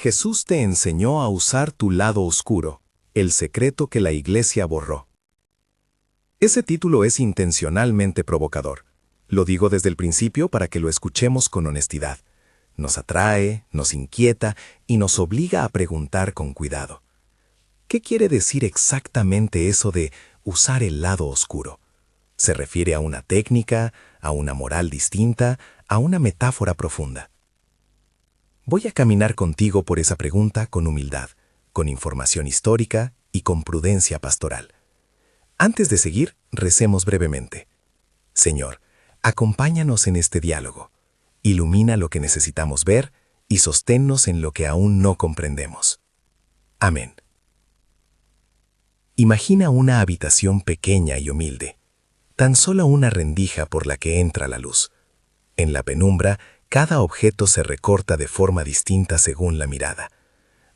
Jesús te enseñó a usar tu lado oscuro, el secreto que la Iglesia borró. Ese título es intencionalmente provocador. Lo digo desde el principio para que lo escuchemos con honestidad. Nos atrae, nos inquieta y nos obliga a preguntar con cuidado. ¿Qué quiere decir exactamente eso de usar el lado oscuro? ¿Se refiere a una técnica, a una moral distinta, a una metáfora profunda? Voy a caminar contigo por esa pregunta con humildad, con información histórica y con prudencia pastoral. Antes de seguir, recemos brevemente. Señor, acompáñanos en este diálogo. Ilumina lo que necesitamos ver y sosténnos en lo que aún no comprendemos. Amén. Imagina una habitación pequeña y humilde, tan solo una rendija por la que entra la luz. En la penumbra, cada objeto se recorta de forma distinta según la mirada.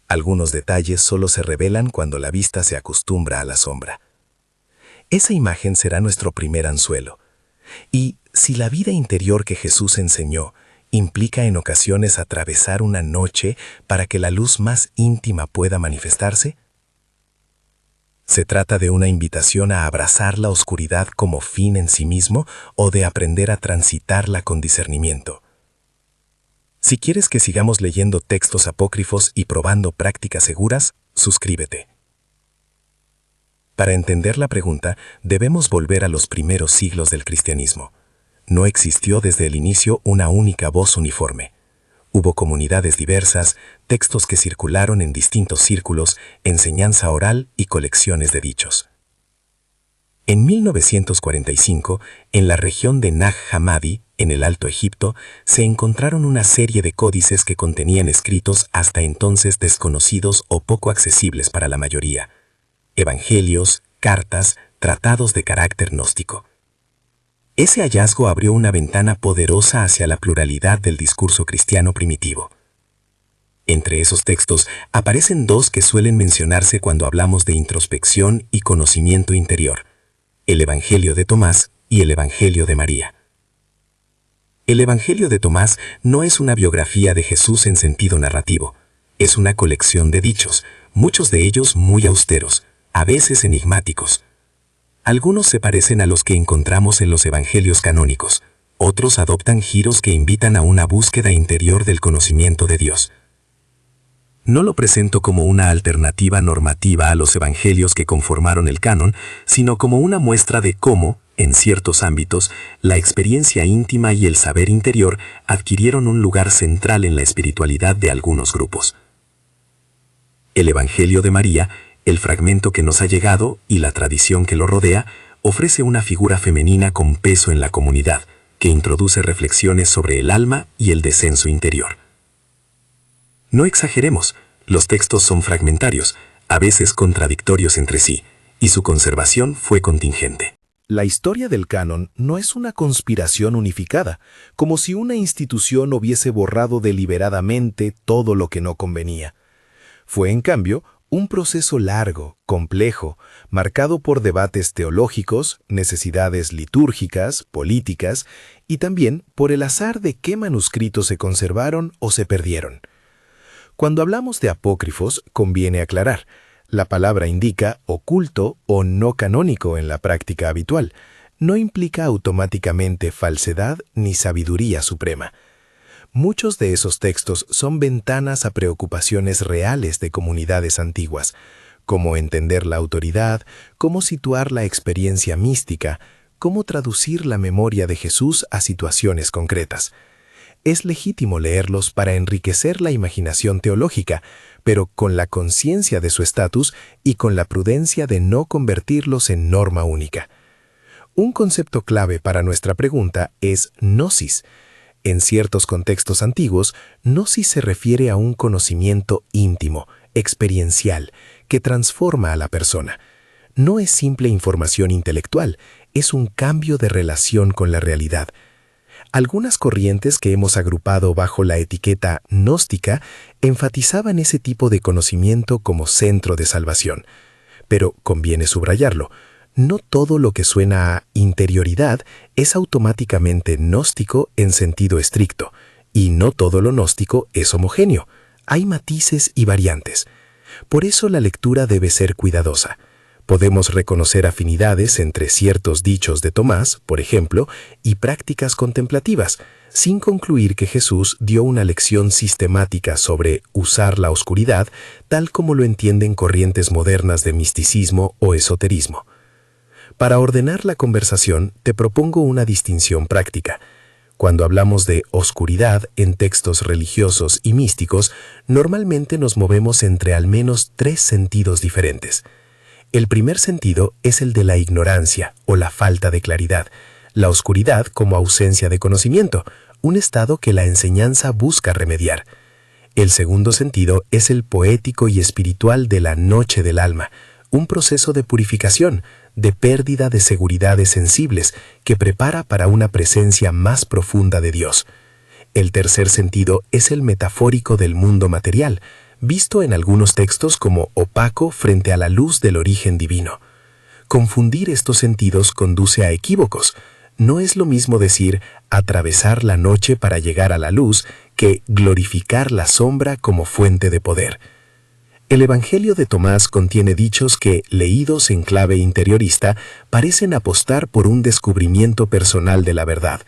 Algunos detalles solo se revelan cuando la vista se acostumbra a la sombra. Esa imagen será nuestro primer anzuelo. Y si la vida interior que Jesús enseñó implica en ocasiones atravesar una noche para que la luz más íntima pueda manifestarse, ¿se trata de una invitación a abrazar la oscuridad como fin en sí mismo o de aprender a transitarla con discernimiento? Si quieres que sigamos leyendo textos apócrifos y probando prácticas seguras, suscríbete. Para entender la pregunta, debemos volver a los primeros siglos del cristianismo. No existió desde el inicio una única voz uniforme. Hubo comunidades diversas, textos que circularon en distintos círculos, enseñanza oral y colecciones de dichos. En 1945, en la región de Nag Hammadi, en el Alto Egipto, se encontraron una serie de códices que contenían escritos hasta entonces desconocidos o poco accesibles para la mayoría. Evangelios, cartas, tratados de carácter gnóstico. Ese hallazgo abrió una ventana poderosa hacia la pluralidad del discurso cristiano primitivo. Entre esos textos aparecen dos que suelen mencionarse cuando hablamos de introspección y conocimiento interior: el Evangelio de Tomás y el Evangelio de María. El Evangelio de Tomás no es una biografía de Jesús en sentido narrativo, es una colección de dichos, muchos de ellos muy austeros, a veces enigmáticos. Algunos se parecen a los que encontramos en los evangelios canónicos, otros adoptan giros que invitan a una búsqueda interior del conocimiento de Dios. No lo presento como una alternativa normativa a los evangelios que conformaron el canon, sino como una muestra de cómo, en ciertos ámbitos, la experiencia íntima y el saber interior adquirieron un lugar central en la espiritualidad de algunos grupos. El Evangelio de María, el fragmento que nos ha llegado y la tradición que lo rodea, ofrece una figura femenina con peso en la comunidad, que introduce reflexiones sobre el alma y el descenso interior. No exageremos, los textos son fragmentarios, a veces contradictorios entre sí, y su conservación fue contingente. La historia del canon no es una conspiración unificada, como si una institución hubiese borrado deliberadamente todo lo que no convenía. Fue, en cambio, un proceso largo, complejo, marcado por debates teológicos, necesidades litúrgicas, políticas, y también por el azar de qué manuscritos se conservaron o se perdieron. Cuando hablamos de apócrifos, conviene aclarar: la palabra indica oculto o no canónico en la práctica habitual. No implica automáticamente falsedad ni sabiduría suprema. Muchos de esos textos son ventanas a preocupaciones reales de comunidades antiguas, cómo entender la autoridad, cómo situar la experiencia mística, cómo traducir la memoria de Jesús a situaciones concretas. Es legítimo leerlos para enriquecer la imaginación teológica, pero con la conciencia de su estatus y con la prudencia de no convertirlos en norma única. Un concepto clave para nuestra pregunta es gnosis. En ciertos contextos antiguos, gnosis se refiere a un conocimiento íntimo, experiencial, que transforma a la persona. No es simple información intelectual, es un cambio de relación con la realidad. Algunas corrientes que hemos agrupado bajo la etiqueta gnóstica enfatizaban ese tipo de conocimiento como centro de salvación. Pero conviene subrayarlo: no todo lo que suena a interioridad es automáticamente gnóstico en sentido estricto, y no todo lo gnóstico es homogéneo. hay matices y variantes. Por eso la lectura debe ser cuidadosa. Podemos reconocer afinidades entre ciertos dichos de Tomás, por ejemplo, y prácticas contemplativas, sin concluir que Jesús dio una lección sistemática sobre usar la oscuridad, tal como lo entienden corrientes modernas de misticismo o esoterismo. Para ordenar la conversación, te propongo una distinción práctica. Cuando hablamos de oscuridad en textos religiosos y místicos, normalmente nos movemos entre al menos 3 sentidos diferentes. El primer sentido es el de la ignorancia o la falta de claridad, la oscuridad como ausencia de conocimiento, un estado que la enseñanza busca remediar. El segundo sentido es el poético y espiritual de la noche del alma, un proceso de purificación, de pérdida de seguridades sensibles que prepara para una presencia más profunda de Dios. El tercer sentido es el metafórico del mundo material, visto en algunos textos como opaco frente a la luz del origen divino. Confundir estos sentidos conduce a equívocos. No es lo mismo decir atravesar la noche para llegar a la luz que glorificar la sombra como fuente de poder. El Evangelio de Tomás contiene dichos que, leídos en clave interiorista, parecen apostar por un descubrimiento personal de la verdad.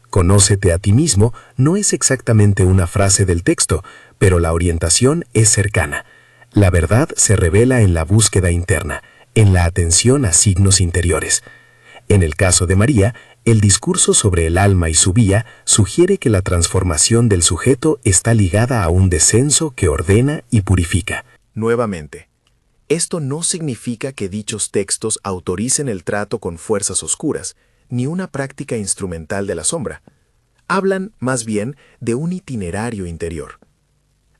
Conócete a ti mismo no es exactamente una frase del texto, pero la orientación es cercana. La verdad se revela en la búsqueda interna, en la atención a signos interiores. En el caso de María, el discurso sobre el alma y su vía sugiere que la transformación del sujeto está ligada a un descenso que ordena y purifica. Nuevamente, esto no significa que dichos textos autoricen el trato con fuerzas oscuras, ni una práctica instrumental de la sombra. Hablan, más bien, de un itinerario interior.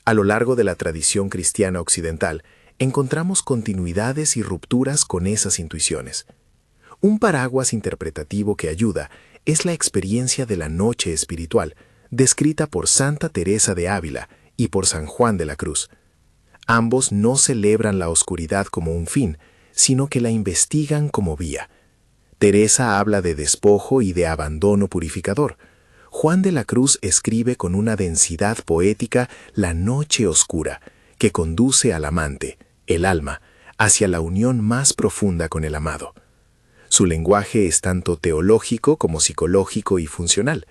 A lo largo de la tradición cristiana occidental, encontramos continuidades y rupturas con esas intuiciones. Un paraguas interpretativo que ayuda es la experiencia de la noche espiritual, descrita por Santa Teresa de Ávila y por San Juan de la Cruz. Ambos no celebran la oscuridad como un fin, sino que la investigan como vía. Teresa habla de despojo y de abandono purificador. Juan de la Cruz escribe con una densidad poética la noche oscura, que conduce al amante, el alma, hacia la unión más profunda con el amado. Su lenguaje es tanto teológico como psicológico y funcional.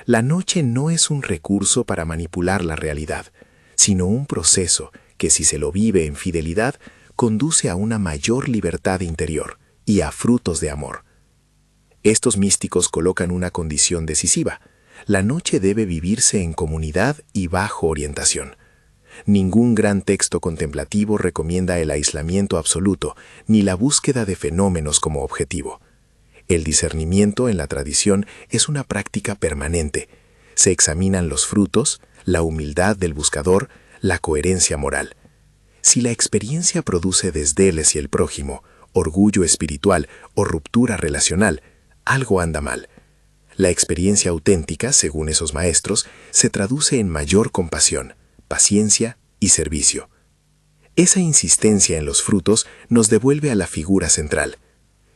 La noche no es un recurso para manipular la realidad, sino un proceso que, si se lo vive en fidelidad, conduce a una mayor libertad interior y a frutos de amor. Estos místicos colocan una condición decisiva. La noche debe vivirse en comunidad y bajo orientación. Ningún gran texto contemplativo recomienda el aislamiento absoluto ni la búsqueda de fenómenos como objetivo. El discernimiento en la tradición es una práctica permanente. Se examinan los frutos, la humildad del buscador, la coherencia moral. Si la experiencia produce desdén hacia el prójimo, orgullo espiritual o ruptura relacional, algo anda mal. La experiencia auténtica, según esos maestros, se traduce en mayor compasión, paciencia y servicio. Esa insistencia en los frutos nos devuelve a la figura central.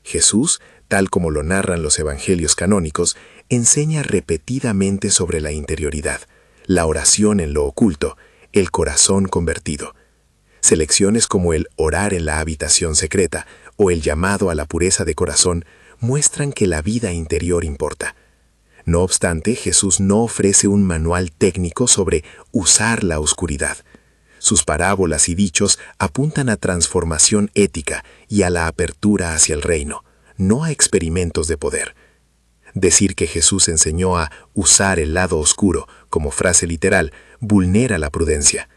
Jesús, tal como lo narran los evangelios canónicos, enseña repetidamente sobre la interioridad, la oración en lo oculto, el corazón convertido. Selecciones como el orar en la habitación secreta o el llamado a la pureza de corazón muestran que la vida interior importa. No obstante, Jesús no ofrece un manual técnico sobre usar la oscuridad. Sus parábolas y dichos apuntan a transformación ética y a la apertura hacia el reino, no a experimentos de poder. Decir que Jesús enseñó a usar el lado oscuro como frase literal vulnera la prudencia.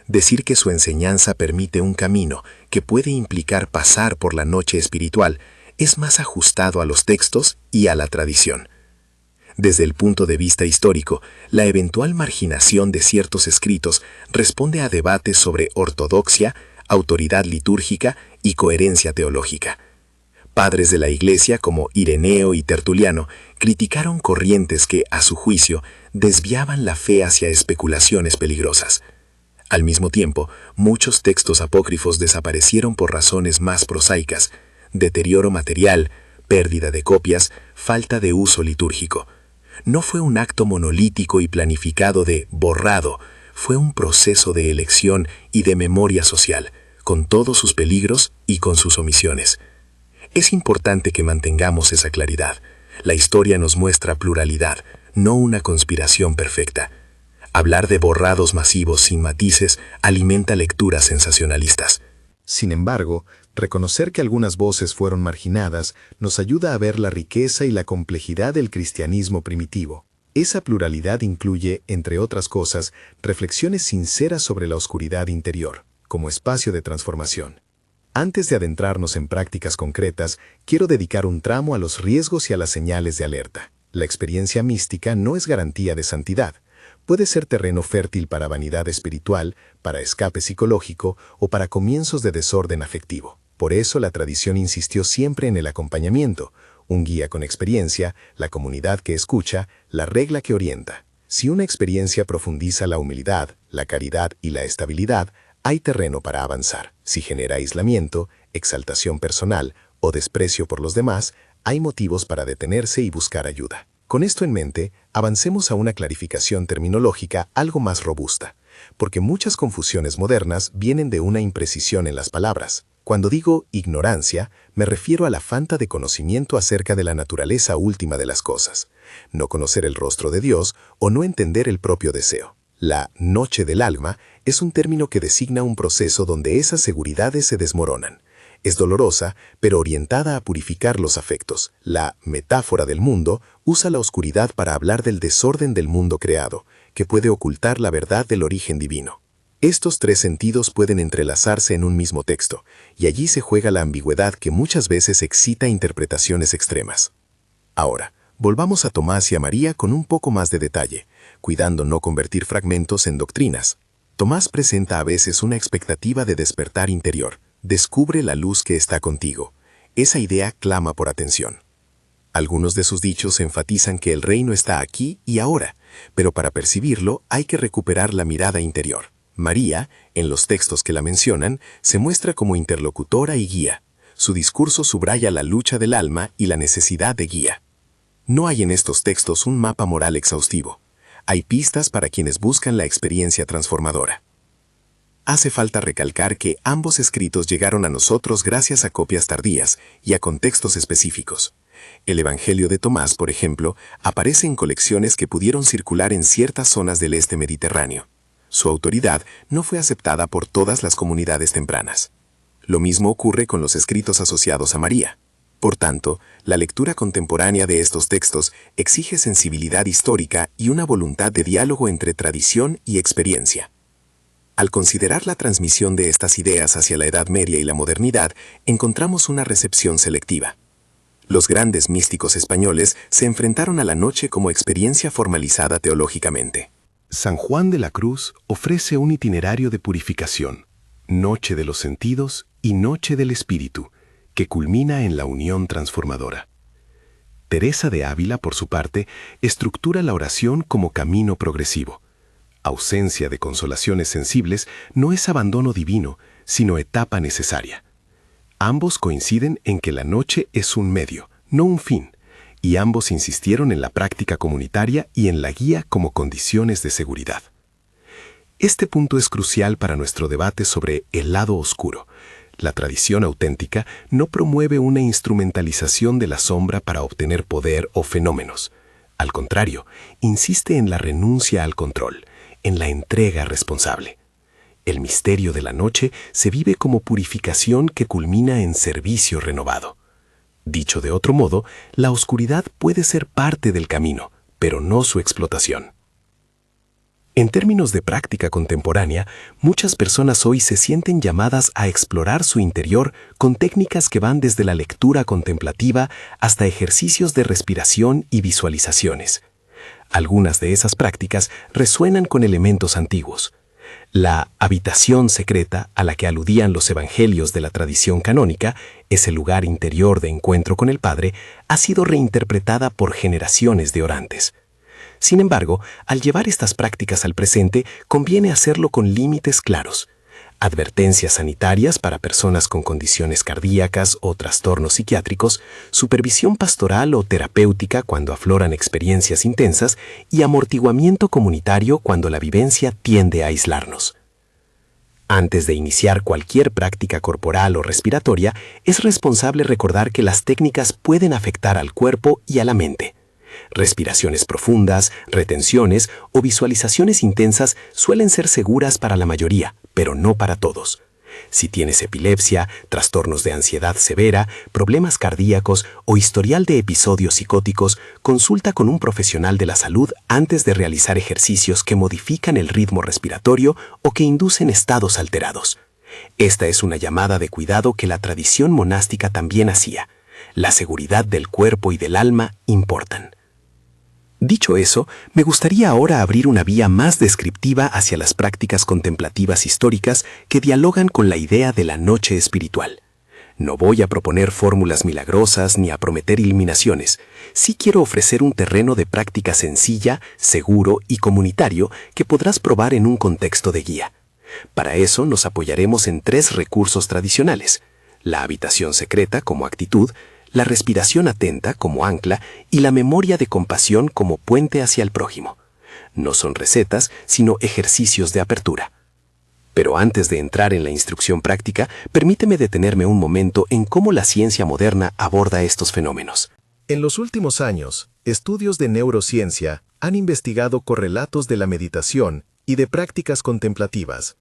Decir que su enseñanza permite un camino que puede implicar pasar por la noche espiritual es más ajustado a los textos y a la tradición. Desde el punto de vista histórico, la eventual marginación de ciertos escritos responde a debates sobre ortodoxia, autoridad litúrgica y coherencia teológica. Padres de la Iglesia como Ireneo y Tertuliano criticaron corrientes que, a su juicio, desviaban la fe hacia especulaciones peligrosas. Al mismo tiempo, muchos textos apócrifos desaparecieron por razones más prosaicas: deterioro material, pérdida de copias, falta de uso litúrgico. No fue un acto monolítico y planificado de borrado, fue un proceso de elección y de memoria social, con todos sus peligros y con sus omisiones. Es importante que mantengamos esa claridad. La historia nos muestra pluralidad, no una conspiración perfecta. Hablar de borrados masivos sin matices alimenta lecturas sensacionalistas. Sin embargo, reconocer que algunas voces fueron marginadas nos ayuda a ver la riqueza y la complejidad del cristianismo primitivo. Esa pluralidad incluye, entre otras cosas, reflexiones sinceras sobre la oscuridad interior, como espacio de transformación. Antes de adentrarnos en prácticas concretas, quiero dedicar un tramo a los riesgos y a las señales de alerta. La experiencia mística no es garantía de santidad. Puede ser terreno fértil para vanidad espiritual, para escape psicológico o para comienzos de desorden afectivo. Por eso la tradición insistió siempre en el acompañamiento, un guía con experiencia, la comunidad que escucha, la regla que orienta. Si una experiencia profundiza la humildad, la caridad y la estabilidad, hay terreno para avanzar. Si genera aislamiento, exaltación personal o desprecio por los demás, hay motivos para detenerse y buscar ayuda. Con esto en mente, avancemos a una clarificación terminológica algo más robusta, porque muchas confusiones modernas vienen de una imprecisión en las palabras. Cuando digo ignorancia, me refiero a la falta de conocimiento acerca de la naturaleza última de las cosas, no conocer el rostro de Dios o no entender el propio deseo. La noche del alma es un término que designa un proceso donde esas seguridades se desmoronan. Es dolorosa, pero orientada a purificar los afectos. La metáfora del mundo usa la oscuridad para hablar del desorden del mundo creado, que puede ocultar la verdad del origen divino. Estos tres sentidos pueden entrelazarse en un mismo texto, y allí se juega la ambigüedad que muchas veces excita interpretaciones extremas. Ahora, volvamos a Tomás y a María con un poco más de detalle, cuidando no convertir fragmentos en doctrinas. Tomás presenta a veces una expectativa de despertar interior. Descubre la luz que está contigo. Esa idea clama por atención. Algunos de sus dichos enfatizan que el reino está aquí y ahora, pero para percibirlo hay que recuperar la mirada interior. María, en los textos que la mencionan, se muestra como interlocutora y guía. Su discurso subraya la lucha del alma y la necesidad de guía. No hay en estos textos un mapa moral exhaustivo. Hay pistas para quienes buscan la experiencia transformadora. Hace falta recalcar que ambos escritos llegaron a nosotros gracias a copias tardías y a contextos específicos. El Evangelio de Tomás, por ejemplo, aparece en colecciones que pudieron circular en ciertas zonas del este mediterráneo. Su autoridad no fue aceptada por todas las comunidades tempranas. Lo mismo ocurre con los escritos asociados a María. Por tanto, la lectura contemporánea de estos textos exige sensibilidad histórica y una voluntad de diálogo entre tradición y experiencia. Al considerar la transmisión de estas ideas hacia la Edad Media y la modernidad, encontramos una recepción selectiva. Los grandes místicos españoles se enfrentaron a la noche como experiencia formalizada teológicamente. San Juan de la Cruz ofrece un itinerario de purificación, noche de los sentidos y noche del espíritu, que culmina en la unión transformadora. Teresa de Ávila, por su parte, estructura la oración como camino progresivo. Ausencia de consolaciones sensibles no es abandono divino, sino etapa necesaria. Ambos coinciden en que la noche es un medio, no un fin, y ambos insistieron en la práctica comunitaria y en la guía como condiciones de seguridad. Este punto es crucial para nuestro debate sobre el lado oscuro. La tradición auténtica no promueve una instrumentalización de la sombra para obtener poder o fenómenos. Al contrario, insiste en la renuncia al control, en la entrega responsable. El misterio de la noche se vive como purificación que culmina en servicio renovado. Dicho de otro modo, la oscuridad puede ser parte del camino, pero no su explotación. En términos de práctica contemporánea, muchas personas hoy se sienten llamadas a explorar su interior con técnicas que van desde la lectura contemplativa hasta ejercicios de respiración y visualizaciones. Algunas de esas prácticas resuenan con elementos antiguos. La habitación secreta a la que aludían los evangelios de la tradición canónica, ese lugar interior de encuentro con el Padre, ha sido reinterpretada por generaciones de orantes. Sin embargo, al llevar estas prácticas al presente, conviene hacerlo con límites claros. advertencias sanitarias para personas con condiciones cardíacas o trastornos psiquiátricos, supervisión pastoral o terapéutica cuando afloran experiencias intensas y amortiguamiento comunitario cuando la vivencia tiende a aislarnos. Antes de iniciar cualquier práctica corporal o respiratoria, es responsable recordar que las técnicas pueden afectar al cuerpo y a la mente. Respiraciones profundas, retenciones o visualizaciones intensas suelen ser seguras para la mayoría, pero no para todos. Si tienes epilepsia, trastornos de ansiedad severa, problemas cardíacos o historial de episodios psicóticos, consulta con un profesional de la salud antes de realizar ejercicios que modifican el ritmo respiratorio o que inducen estados alterados. Esta es una llamada de cuidado que la tradición monástica también hacía. La seguridad del cuerpo y del alma importan. Dicho eso, me gustaría ahora abrir una vía más descriptiva hacia las prácticas contemplativas históricas que dialogan con la idea de la noche espiritual. No voy a proponer fórmulas milagrosas ni a prometer iluminaciones. Sí quiero ofrecer un terreno de práctica sencilla, seguro y comunitario que podrás probar en un contexto de guía. Para eso nos apoyaremos en 3 recursos tradicionales: la habitación secreta como actitud, la respiración atenta como ancla y la memoria de compasión como puente hacia el prójimo. No son recetas, sino ejercicios de apertura. Pero antes de entrar en la instrucción práctica, permíteme detenerme un momento en cómo la ciencia moderna aborda estos fenómenos. En los últimos años, estudios de neurociencia han investigado correlatos de la meditación y de prácticas contemplativas,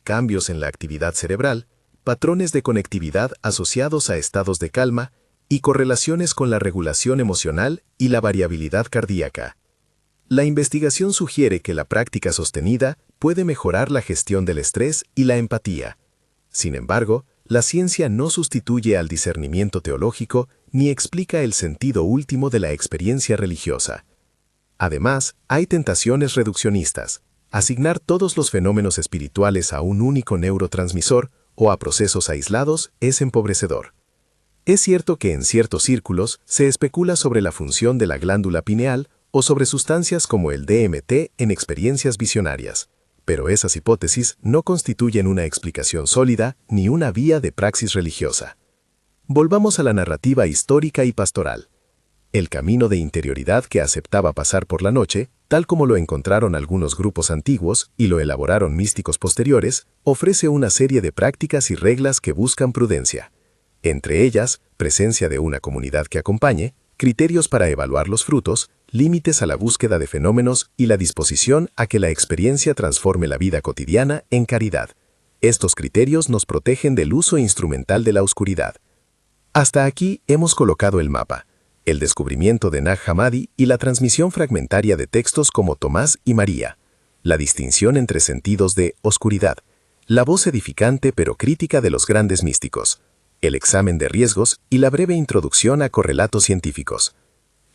cambios en la actividad cerebral, patrones de conectividad asociados a estados de calma y correlaciones con la regulación emocional y la variabilidad cardíaca. La investigación sugiere que la práctica sostenida puede mejorar la gestión del estrés y la empatía. Sin embargo, la ciencia no sustituye al discernimiento teológico ni explica el sentido último de la experiencia religiosa. Además, hay tentaciones reduccionistas. Asignar todos los fenómenos espirituales a un único neurotransmisor o a procesos aislados es empobrecedor. Es cierto que en ciertos círculos se especula sobre la función de la glándula pineal o sobre sustancias como el DMT en experiencias visionarias, pero esas hipótesis no constituyen una explicación sólida ni una vía de praxis religiosa. Volvamos a la narrativa histórica y pastoral. El camino de interioridad que aceptaba pasar por la noche, tal como lo encontraron algunos grupos antiguos y lo elaboraron místicos posteriores, ofrece una serie de prácticas y reglas que buscan prudencia. Entre ellas, presencia de una comunidad que acompañe, criterios para evaluar los frutos, límites a la búsqueda de fenómenos y la disposición a que la experiencia transforme la vida cotidiana en caridad. Estos criterios nos protegen del uso instrumental de la oscuridad. Hasta aquí hemos colocado el mapa, el descubrimiento de Nag Hammadi y la transmisión fragmentaria de textos como Tomás y María, la distinción entre sentidos de oscuridad, la voz edificante pero crítica de los grandes místicos, el examen de riesgos y la breve introducción a correlatos científicos.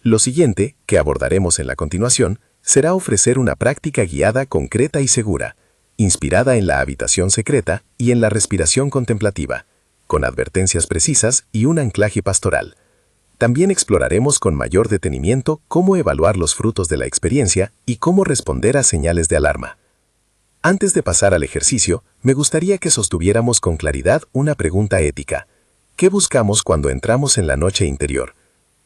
Lo siguiente, que abordaremos en la continuación, será ofrecer una práctica guiada concreta y segura, inspirada en la habitación secreta y en la respiración contemplativa, con advertencias precisas y un anclaje pastoral. También exploraremos con mayor detenimiento cómo evaluar los frutos de la experiencia y cómo responder a señales de alarma. Antes de pasar al ejercicio, me gustaría que sostuviéramos con claridad una pregunta ética. ¿Qué buscamos cuando entramos en la noche interior?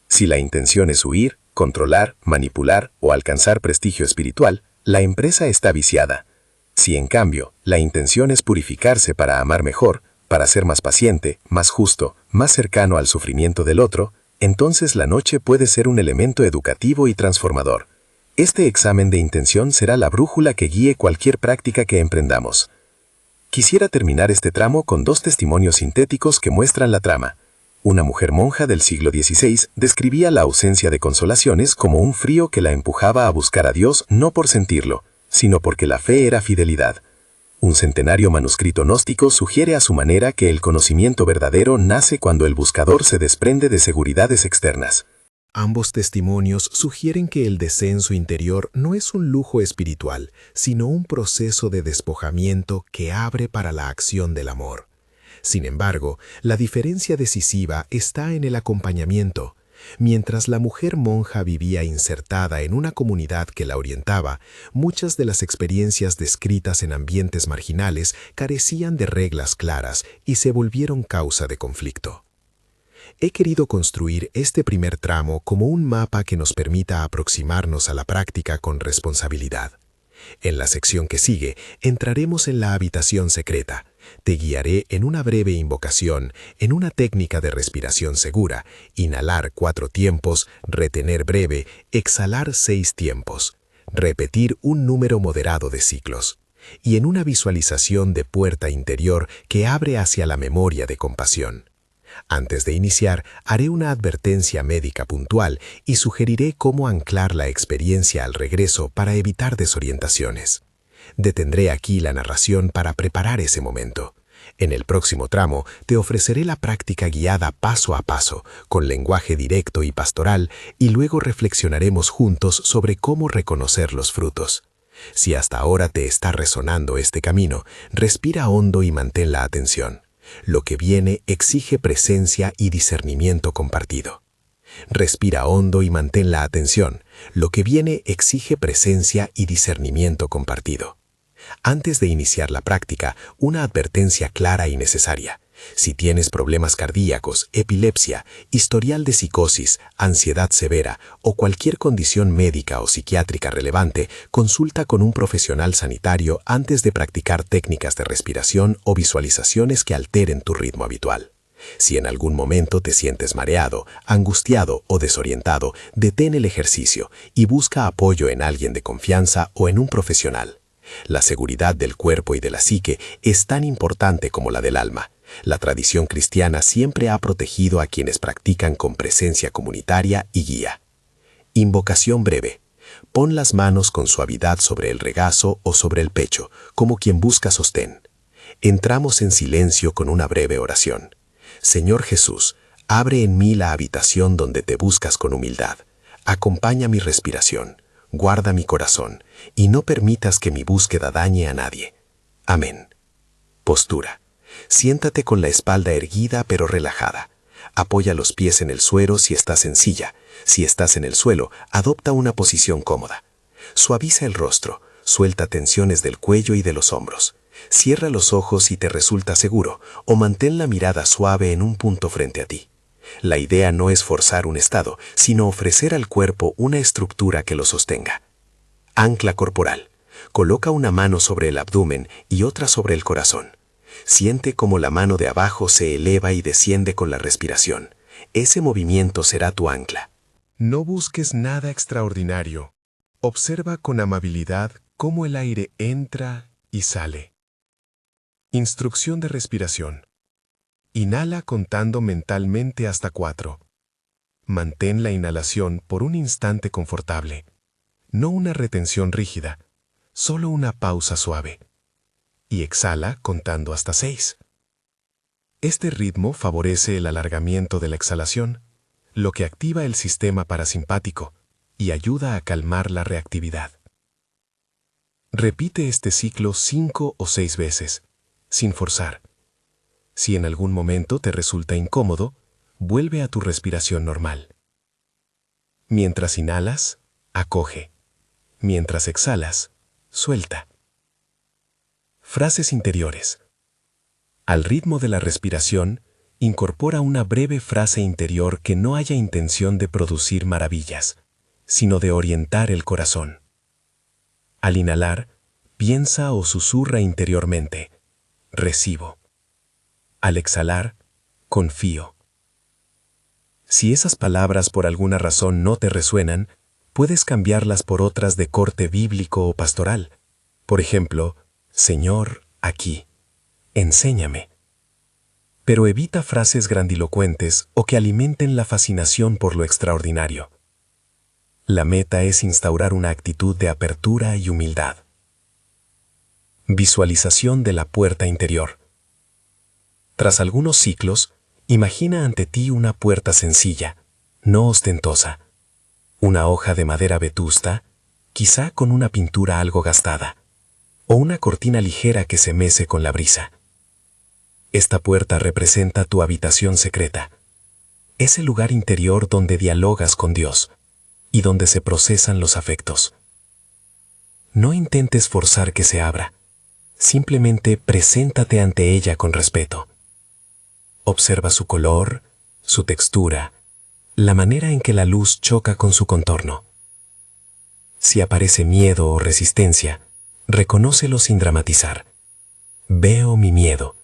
Si la intención es huir, controlar, manipular o alcanzar prestigio espiritual, la empresa está viciada. Si, en cambio, la intención es purificarse para amar mejor, para ser más paciente, más justo, más cercano al sufrimiento del otro, entonces la noche puede ser un elemento educativo y transformador. Este examen de intención será la brújula que guíe cualquier práctica que emprendamos. Quisiera terminar este tramo con 2 testimonios sintéticos que muestran la trama. Una mujer monja del siglo XVI describía la ausencia de consolaciones como un frío que la empujaba a buscar a Dios no por sentirlo, sino porque la fe era fidelidad. Un centenario manuscrito gnóstico sugiere a su manera que el conocimiento verdadero nace cuando el buscador se desprende de seguridades externas. Ambos testimonios sugieren que el descenso interior no es un lujo espiritual, sino un proceso de despojamiento que abre para la acción del amor. Sin embargo, la diferencia decisiva está en el acompañamiento. Mientras la mujer monja vivía insertada en una comunidad que la orientaba, muchas de las experiencias descritas en ambientes marginales carecían de reglas claras y se volvieron causa de conflicto. He querido construir este primer tramo como un mapa que nos permita aproximarnos a la práctica con responsabilidad. En la sección que sigue, entraremos en la habitación secreta. Te guiaré en una breve invocación, en una técnica de respiración segura, inhalar 4 tiempos, retener breve, exhalar 6 tiempos, repetir un número moderado de ciclos, y en una visualización de puerta interior que abre hacia la memoria de compasión. Antes de iniciar, haré una advertencia médica puntual y sugeriré cómo anclar la experiencia al regreso para evitar desorientaciones. Detendré aquí la narración para preparar ese momento. En el próximo tramo te ofreceré la práctica guiada paso a paso, con lenguaje directo y pastoral, y luego reflexionaremos juntos sobre cómo reconocer los frutos. Si hasta ahora te está resonando este camino, respira hondo y mantén la atención. Lo que viene exige presencia y discernimiento compartido. Respira hondo y mantén la atención. Lo que viene exige presencia y discernimiento compartido. Antes de iniciar la práctica, una advertencia clara y necesaria. Si tienes problemas cardíacos, epilepsia, historial de psicosis, ansiedad severa o cualquier condición médica o psiquiátrica relevante, consulta con un profesional sanitario antes de practicar técnicas de respiración o visualizaciones que alteren tu ritmo habitual. Si en algún momento te sientes mareado, angustiado o desorientado, detén el ejercicio y busca apoyo en alguien de confianza o en un profesional. La seguridad del cuerpo y de la psique es tan importante como la del alma. La tradición cristiana siempre ha protegido a quienes practican con presencia comunitaria y guía. Invocación breve. Pon las manos con suavidad sobre el regazo o sobre el pecho, como quien busca sostén. Entramos en silencio con una breve oración. Señor Jesús, abre en mí la habitación donde te buscas con humildad. Acompaña mi respiración, guarda mi corazón, y no permitas que mi búsqueda dañe a nadie. Amén. Postura. Siéntate con la espalda erguida pero relajada. Apoya los pies en el suelo si estás en silla. Si estás en el suelo, adopta una posición cómoda. Suaviza el rostro, suelta tensiones del cuello y de los hombros. Cierra los ojos si te resulta seguro, o mantén la mirada suave en un punto frente a ti. La idea no es forzar un estado, sino ofrecer al cuerpo una estructura que lo sostenga. Ancla corporal. Coloca una mano sobre el abdomen y otra sobre el corazón. Siente cómo la mano de abajo se eleva y desciende con la respiración. Ese movimiento será tu ancla. No busques nada extraordinario. Observa con amabilidad cómo el aire entra y sale. Instrucción de respiración. Inhala contando mentalmente hasta 4. Mantén la inhalación por un instante confortable. No una retención rígida, solo una pausa suave. Y exhala contando hasta 6. Este ritmo favorece el alargamiento de la exhalación, lo que activa el sistema parasimpático y ayuda a calmar la reactividad. Repite este ciclo 5 o 6 veces, sin forzar. Si en algún momento te resulta incómodo, vuelve a tu respiración normal. Mientras inhalas, acoge. Mientras exhalas, suelta. Frases interiores. Al ritmo de la respiración, incorpora una breve frase interior que no haya intención de producir maravillas, sino de orientar el corazón. Al inhalar, piensa o susurra interiormente, recibo. Al exhalar, confío. Si esas palabras por alguna razón no te resuenan, puedes cambiarlas por otras de corte bíblico o pastoral. Por ejemplo, Señor, aquí, enséñame. Pero evita frases grandilocuentes o que alimenten la fascinación por lo extraordinario. La meta es instaurar una actitud de apertura y humildad. Visualización de la puerta interior. Tras algunos ciclos, imagina ante ti una puerta sencilla, no ostentosa. Una hoja de madera vetusta, quizá con una pintura algo gastada, o una cortina ligera que se mece con la brisa. Esta puerta representa tu habitación secreta. Es el lugar interior donde dialogas con Dios y donde se procesan los afectos. No intentes forzar que se abra. Simplemente preséntate ante ella con respeto. Observa su color, su textura, la manera en que la luz choca con su contorno. Si aparece miedo o resistencia, reconócelo sin dramatizar. Veo mi miedo.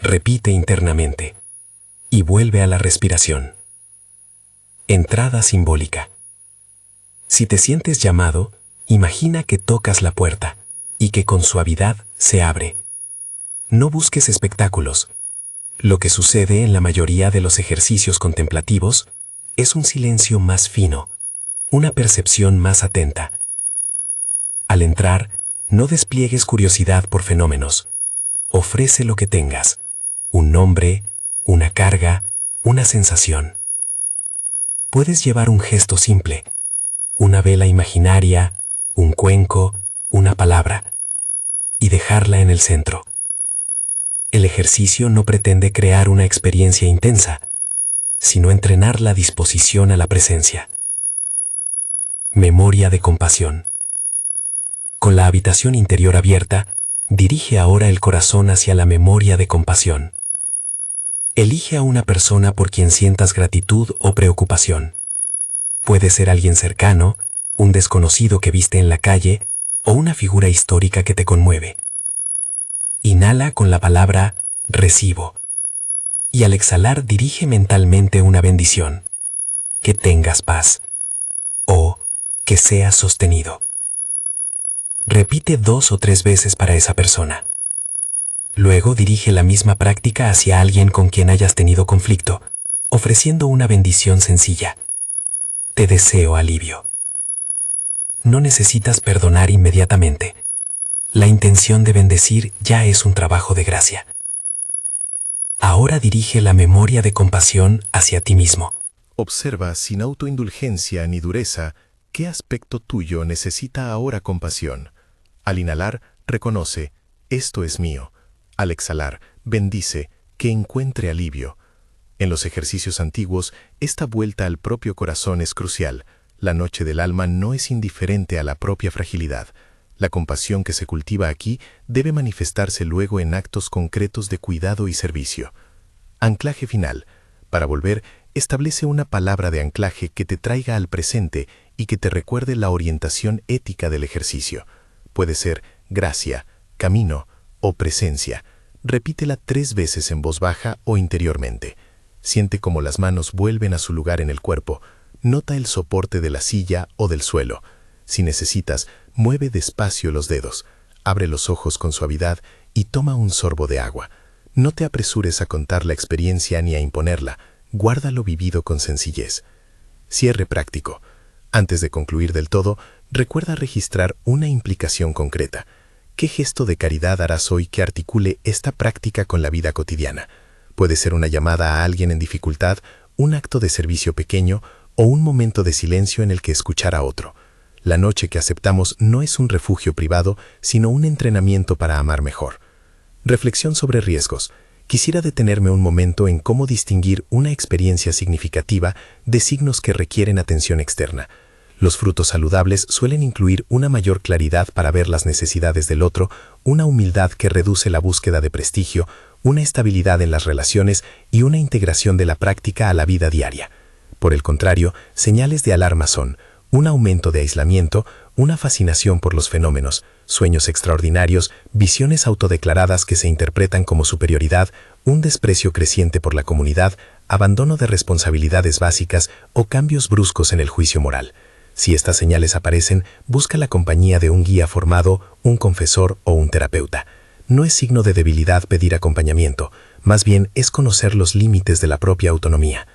Repite internamente. Y vuelve a la respiración. Entrada simbólica. Si te sientes llamado, imagina que tocas la puerta y que con suavidad se abre. No busques espectáculos. Lo que sucede en la mayoría de los ejercicios contemplativos es un silencio más fino, una percepción más atenta. Al entrar, no despliegues curiosidad por fenómenos. Ofrece lo que tengas: un nombre, una carga, una sensación. Puedes llevar un gesto simple, una vela imaginaria, un cuenco, una palabra, y dejarla en el centro. El ejercicio no pretende crear una experiencia intensa, sino entrenar la disposición a la presencia. Memoria de compasión. Con la habitación interior abierta, dirige ahora el corazón hacia la memoria de compasión. Elige a una persona por quien sientas gratitud o preocupación. Puede ser alguien cercano, un desconocido que viste en la calle o una figura histórica que te conmueve. Inhala con la palabra recibo. Y al exhalar dirige mentalmente una bendición. Que tengas paz. O que seas sostenido. Repite 2 o 3 veces para esa persona. Luego dirige la misma práctica hacia alguien con quien hayas tenido conflicto, ofreciendo una bendición sencilla. Te deseo alivio. No necesitas perdonar inmediatamente. La intención de bendecir ya es un trabajo de gracia. Ahora dirige la memoria de compasión hacia ti mismo. Observa sin autoindulgencia ni dureza qué aspecto tuyo necesita ahora compasión. Al inhalar, reconoce, esto es mío. Al exhalar, bendice, que encuentre alivio. En los ejercicios antiguos, esta vuelta al propio corazón es crucial. La noche del alma no es indiferente a la propia fragilidad. La compasión que se cultiva aquí debe manifestarse luego en actos concretos de cuidado y servicio. Anclaje final. Para volver, establece una palabra de anclaje que te traiga al presente y que te recuerde la orientación ética del ejercicio. Puede ser gracia, camino o presencia. Repítela 3 veces en voz baja o interiormente. Siente cómo las manos vuelven a su lugar en el cuerpo. Nota el soporte de la silla o del suelo. Si necesitas, mueve despacio los dedos. Abre los ojos con suavidad y toma un sorbo de agua. No te apresures a contar la experiencia ni a imponerla. Guarda lo vivido con sencillez. Cierre práctico. Antes de concluir del todo, recuerda registrar una implicación concreta. ¿Qué gesto de caridad harás hoy que articule esta práctica con la vida cotidiana? Puede ser una llamada a alguien en dificultad, un acto de servicio pequeño o un momento de silencio en el que escuchar a otro. La noche que aceptamos no es un refugio privado, sino un entrenamiento para amar mejor. Reflexión sobre riesgos. Quisiera detenerme un momento en cómo distinguir una experiencia significativa de signos que requieren atención externa. Los frutos saludables suelen incluir una mayor claridad para ver las necesidades del otro, una humildad que reduce la búsqueda de prestigio, una estabilidad en las relaciones y una integración de la práctica a la vida diaria. Por el contrario, señales de alarma son un aumento de aislamiento, una fascinación por los fenómenos, sueños extraordinarios, visiones autodeclaradas que se interpretan como superioridad, un desprecio creciente por la comunidad, abandono de responsabilidades básicas o cambios bruscos en el juicio moral. Si estas señales aparecen, busca la compañía de un guía formado, un confesor o un terapeuta. No es signo de debilidad pedir acompañamiento, más bien es conocer los límites de la propia autonomía.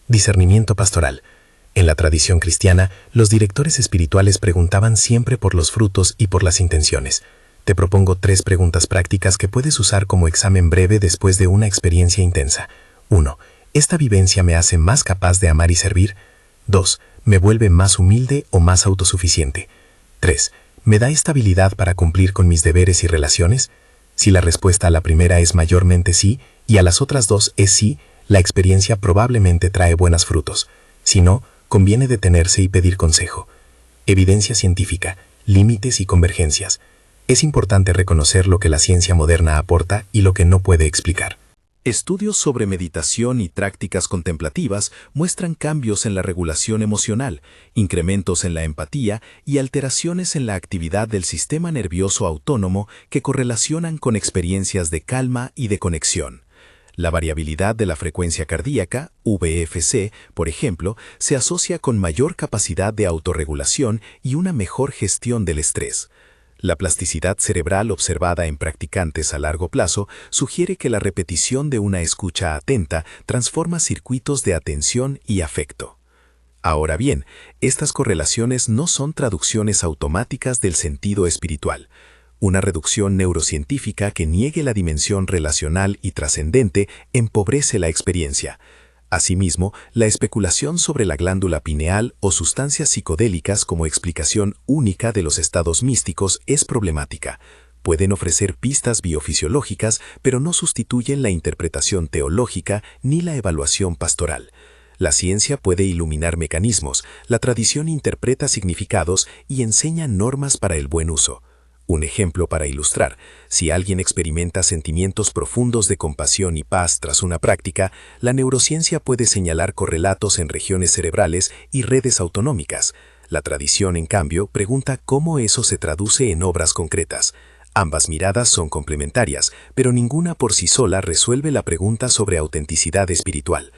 Discernimiento pastoral. En la tradición cristiana, los directores espirituales preguntaban siempre por los frutos y por las intenciones. Te propongo 3 preguntas prácticas que puedes usar como examen breve después de una experiencia intensa. 1. ¿Esta vivencia me hace más capaz de amar y servir? 2. ¿Me vuelve más humilde o más autosuficiente? 3. ¿Me da estabilidad para cumplir con mis deberes y relaciones? Si la respuesta a la primera es mayormente sí y a las otras 2 es sí, la experiencia probablemente trae buenos frutos. Si no, conviene detenerse y pedir consejo. Evidencia científica, límites y convergencias. Es importante reconocer lo que la ciencia moderna aporta y lo que no puede explicar. Estudios sobre meditación y prácticas contemplativas muestran cambios en la regulación emocional, incrementos en la empatía y alteraciones en la actividad del sistema nervioso autónomo que correlacionan con experiencias de calma y de conexión. La variabilidad de la frecuencia cardíaca, VFC, por ejemplo, se asocia con mayor capacidad de autorregulación y una mejor gestión del estrés. La plasticidad cerebral observada en practicantes a largo plazo sugiere que la repetición de una escucha atenta transforma circuitos de atención y afecto. Ahora bien, estas correlaciones no son traducciones automáticas del sentido espiritual. Una reducción neurocientífica que niegue la dimensión relacional y trascendente empobrece la experiencia. Asimismo, la especulación sobre la glándula pineal o sustancias psicodélicas como explicación única de los estados místicos es problemática. Pueden ofrecer pistas biofisiológicas, pero no sustituyen la interpretación teológica ni la evaluación pastoral. La ciencia puede iluminar mecanismos, la tradición interpreta significados y enseña normas para el buen uso. Un ejemplo para ilustrar: si alguien experimenta sentimientos profundos de compasión y paz tras una práctica, la neurociencia puede señalar correlatos en regiones cerebrales y redes autonómicas. La tradición, en cambio, pregunta cómo eso se traduce en obras concretas. Ambas miradas son complementarias, pero ninguna por sí sola resuelve la pregunta sobre autenticidad espiritual.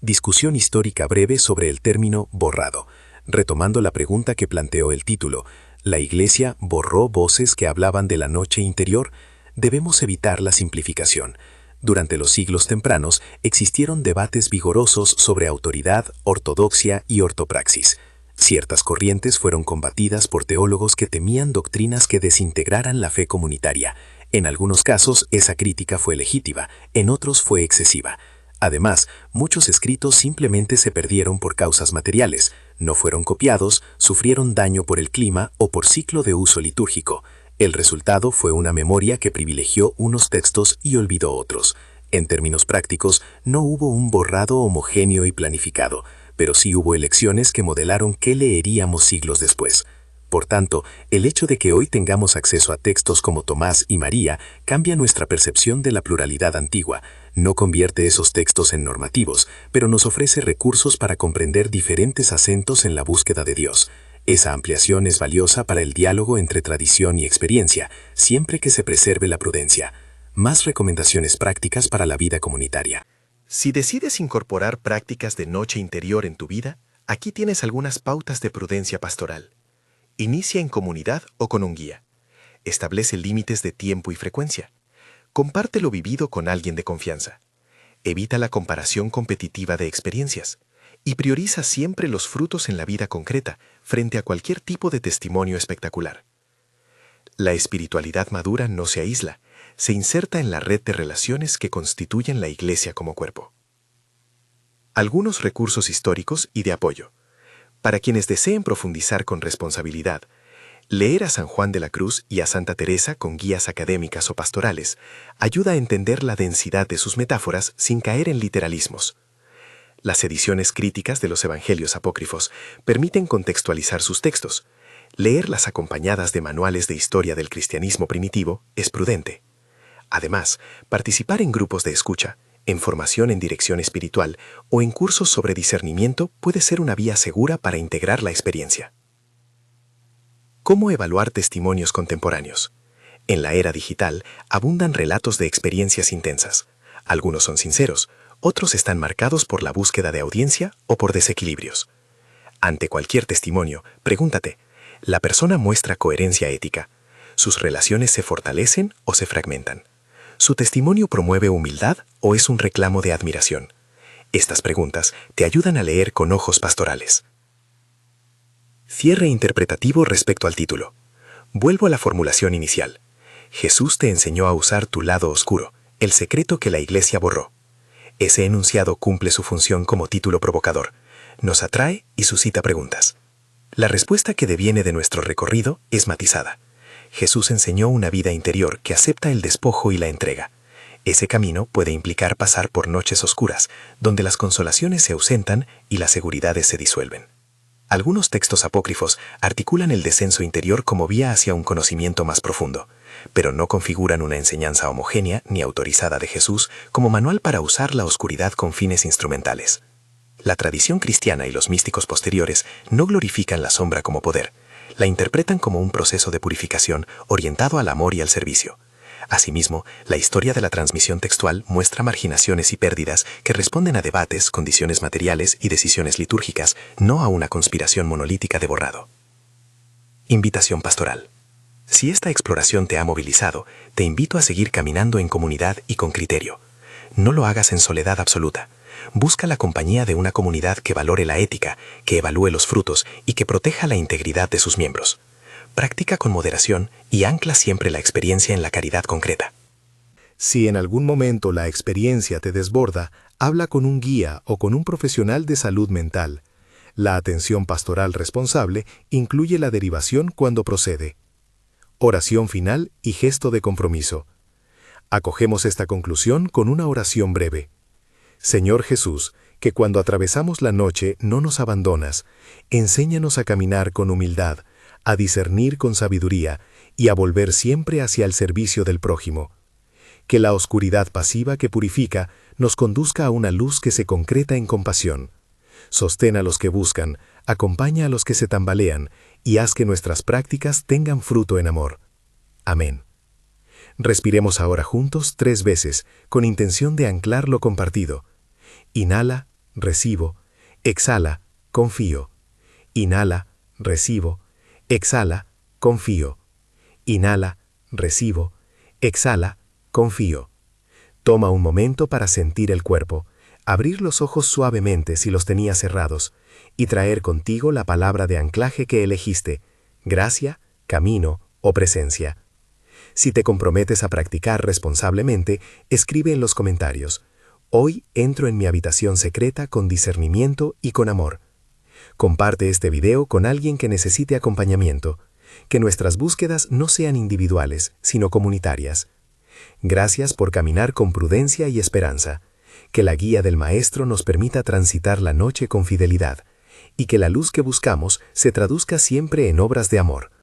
Discusión histórica breve sobre el término borrado. Retomando la pregunta que planteó el título, ¿la Iglesia borró voces que hablaban de la noche interior? Debemos evitar la simplificación. Durante los siglos tempranos existieron debates vigorosos sobre autoridad, ortodoxia y ortopraxis. Ciertas corrientes fueron combatidas por teólogos que temían doctrinas que desintegraran la fe comunitaria. En algunos casos esa crítica fue legítima, en otros fue excesiva. Además, muchos escritos simplemente se perdieron por causas materiales, no fueron copiados, sufrieron daño por el clima o por ciclo de uso litúrgico. El resultado fue una memoria que privilegió unos textos y olvidó otros. En términos prácticos, no hubo un borrado homogéneo y planificado, pero sí hubo elecciones que modelaron qué leeríamos siglos después. Por tanto, el hecho de que hoy tengamos acceso a textos como Tomás y María cambia nuestra percepción de la pluralidad antigua. No convierte esos textos en normativos, pero nos ofrece recursos para comprender diferentes acentos en la búsqueda de Dios. Esa ampliación es valiosa para el diálogo entre tradición y experiencia, siempre que se preserve la prudencia. Más recomendaciones prácticas para la vida comunitaria. Si decides incorporar prácticas de noche interior en tu vida, aquí tienes algunas pautas de prudencia pastoral. Inicia en comunidad o con un guía. Establece límites de tiempo y frecuencia. Comparte lo vivido con alguien de confianza. Evita la comparación competitiva de experiencias. Y prioriza siempre los frutos en la vida concreta frente a cualquier tipo de testimonio espectacular. La espiritualidad madura no se aísla, se inserta en la red de relaciones que constituyen la Iglesia como cuerpo. Algunos recursos históricos y de apoyo. Para quienes deseen profundizar con responsabilidad, leer a San Juan de la Cruz y a Santa Teresa con guías académicas o pastorales ayuda a entender la densidad de sus metáforas sin caer en literalismos. Las ediciones críticas de los evangelios apócrifos permiten contextualizar sus textos. Leerlas acompañadas de manuales de historia del cristianismo primitivo es prudente. Además, participar en grupos de escucha, en formación en dirección espiritual o en cursos sobre discernimiento puede ser una vía segura para integrar la experiencia. ¿Cómo evaluar testimonios contemporáneos? En la era digital abundan relatos de experiencias intensas. Algunos son sinceros, otros están marcados por la búsqueda de audiencia o por desequilibrios. Ante cualquier testimonio, pregúntate, ¿la persona muestra coherencia ética? ¿Sus relaciones se fortalecen o se fragmentan? ¿Su testimonio promueve humildad o es un reclamo de admiración? Estas preguntas te ayudan a leer con ojos pastorales. Cierre interpretativo respecto al título. Vuelvo a la formulación inicial. Jesús te enseñó a usar tu lado oscuro, el secreto que la Iglesia borró. Ese enunciado cumple su función como título provocador. Nos atrae y suscita preguntas. La respuesta que deviene de nuestro recorrido es matizada. Jesús enseñó una vida interior que acepta el despojo y la entrega. Ese camino puede implicar pasar por noches oscuras, donde las consolaciones se ausentan y las seguridades se disuelven. Algunos textos apócrifos articulan el descenso interior como vía hacia un conocimiento más profundo, pero no configuran una enseñanza homogénea ni autorizada de Jesús como manual para usar la oscuridad con fines instrumentales. La tradición cristiana y los místicos posteriores no glorifican la sombra como poder, la interpretan como un proceso de purificación orientado al amor y al servicio. Asimismo, la historia de la transmisión textual muestra marginaciones y pérdidas que responden a debates, condiciones materiales y decisiones litúrgicas, no a una conspiración monolítica de borrado. Invitación pastoral. Si esta exploración te ha movilizado, te invito a seguir caminando en comunidad y con criterio. No lo hagas en soledad absoluta. Busca la compañía de una comunidad que valore la ética, que evalúe los frutos y que proteja la integridad de sus miembros. Practica con moderación y ancla siempre la experiencia en la caridad concreta. Si en algún momento la experiencia te desborda, habla con un guía o con un profesional de salud mental. La atención pastoral responsable incluye la derivación cuando procede. Oración final y gesto de compromiso. Acogemos esta conclusión con una oración breve. Señor Jesús, que cuando atravesamos la noche no nos abandonas, enséñanos a caminar con humildad, a discernir con sabiduría y a volver siempre hacia el servicio del prójimo. Que la oscuridad pasiva que purifica nos conduzca a una luz que se concreta en compasión. Sostén a los que buscan, acompaña a los que se tambalean y haz que nuestras prácticas tengan fruto en amor. Amén. Respiremos ahora juntos 3 veces con intención de anclar lo compartido. Inhala, recibo. Exhala, confío. Inhala, recibo. Exhala, confío. Inhala, recibo. Exhala, confío. Toma un momento para sentir el cuerpo, abrir los ojos suavemente si los tenías cerrados, y traer contigo la palabra de anclaje que elegiste, gracia, camino o presencia. Si te comprometes a practicar responsablemente, escribe en los comentarios: hoy entro en mi habitación secreta con discernimiento y con amor. Comparte este video con alguien que necesite acompañamiento. Que nuestras búsquedas no sean individuales, sino comunitarias. Gracias por caminar con prudencia y esperanza. Que la guía del Maestro nos permita transitar la noche con fidelidad, y que la luz que buscamos se traduzca siempre en obras de amor.